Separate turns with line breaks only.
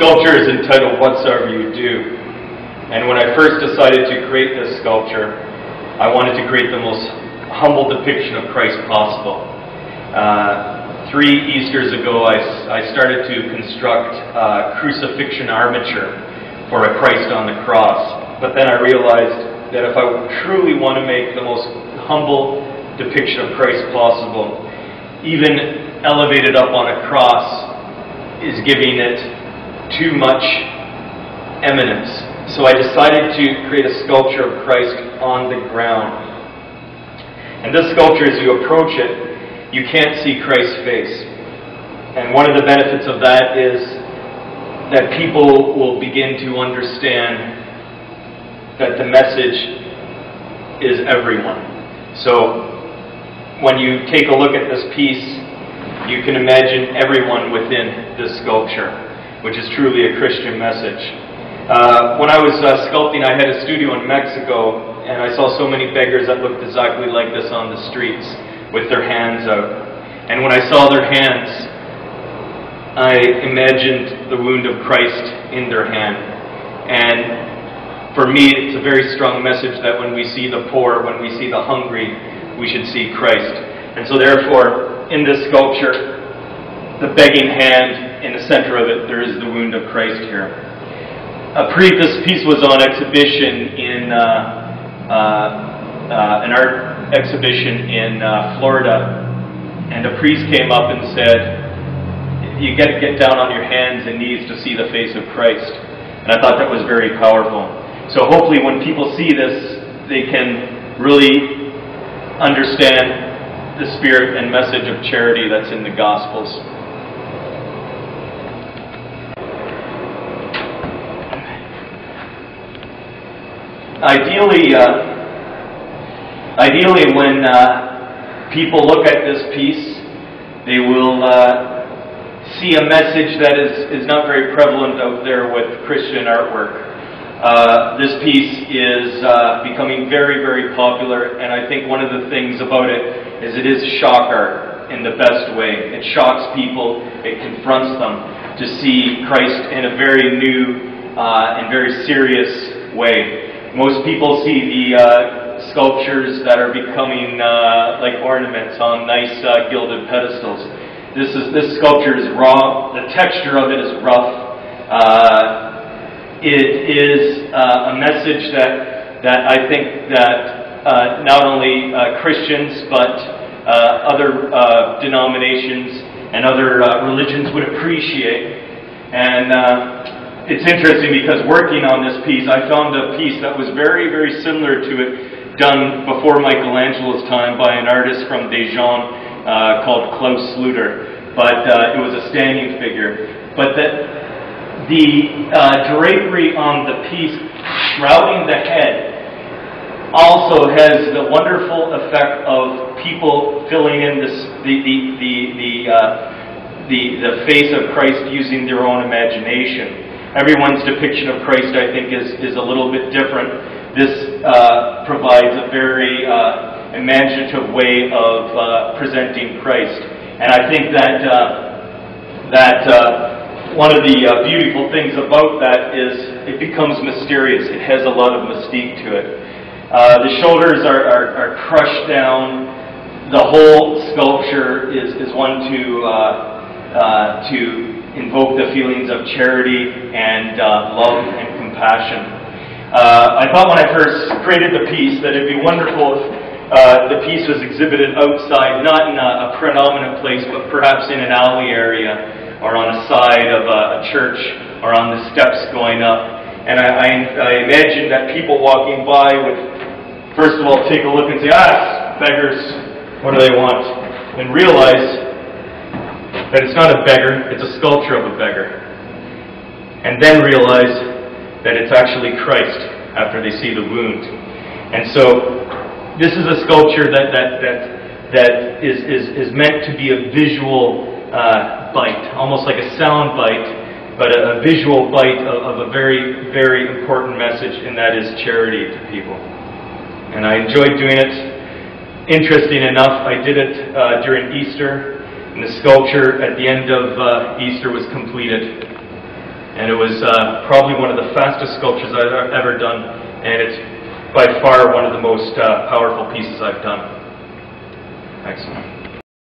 sculpture is entitled Whatsoever You Do. And when I first decided to create this sculpture, I wanted to create the most humble depiction of Christ possible. 3 Easters ago, I started to construct crucifixion armature for a Christ on the cross. But then I realized that if I truly want to make the most humble depiction of Christ possible, even elevated up on a cross is giving it too much eminence. So I decided to create a sculpture of Christ on the ground. And this sculpture, as you approach it, you can't see Christ's face. And one of the benefits of that is that people will begin to understand that the message is everyone. So when you take a look at this piece, you can imagine everyone within this sculpture, which is truly a Christian message. When I was sculpting, I had a studio in Mexico, and I saw so many beggars that looked exactly like this on the streets with their hands out. And when I saw their hands, I imagined the wound of Christ in their hand. And for me, it's a very strong message that when we see the poor, when we see the hungry, we should see Christ. And so therefore, in this sculpture, the begging hand, in the center of it, there is the wound of Christ here. This piece was on exhibition in an art exhibition in Florida, and a priest came up and said, you got to get down on your hands and knees to see the face of Christ. And I thought that was very powerful. So hopefully when people see this, they can really understand the spirit and message of charity that's in the Gospels. Ideally, when people look at this piece, they will see a message that is not very prevalent out there with Christian artwork. This piece is becoming very, very popular, and I think one of the things about it is shock art in the best way. It shocks people, it confronts them to see Christ in a very new and very serious way. Most people see the sculptures that are becoming like ornaments on nice gilded pedestals. This sculpture is raw. The texture of it is rough. It is a message that I think that not only Christians but other denominations and other religions would appreciate. And it's interesting because working on this piece, I found a piece that was very, very similar to it, done before Michelangelo's time by an artist from Dijon called Klaus Sluter. But it was a standing figure. But the drapery on the piece shrouding the head also has the wonderful effect of people filling in the face of Christ using their own imagination. Everyone's depiction of Christ, I think, is a little bit different. This provides a very imaginative way of presenting Christ. And I think that one of the beautiful things about that is it becomes mysterious. It has a lot of mystique to it. The shoulders are crushed down. The whole sculpture is one to invoke the feelings of charity and love and compassion. I thought when I first created the piece that it'd be wonderful if the piece was exhibited outside, not in a predominant place, but perhaps in an alley area or on a side of a church or on the steps going up. And I imagine that people walking by would, first of all, take a look and say, beggars, what do they want? And realize that it's not a beggar, it's a sculpture of a beggar. And then realize that it's actually Christ after they see the wound. And so this is a sculpture that is meant to be a visual bite, almost like a sound bite, but a visual bite of a very, very important message, and that is charity to people. And I enjoyed doing it. Interesting enough, I did it during Easter. And the sculpture at the end of Easter was completed. And it was probably one of the fastest sculptures I've ever done, and it's by far one of the most powerful pieces I've done. Excellent.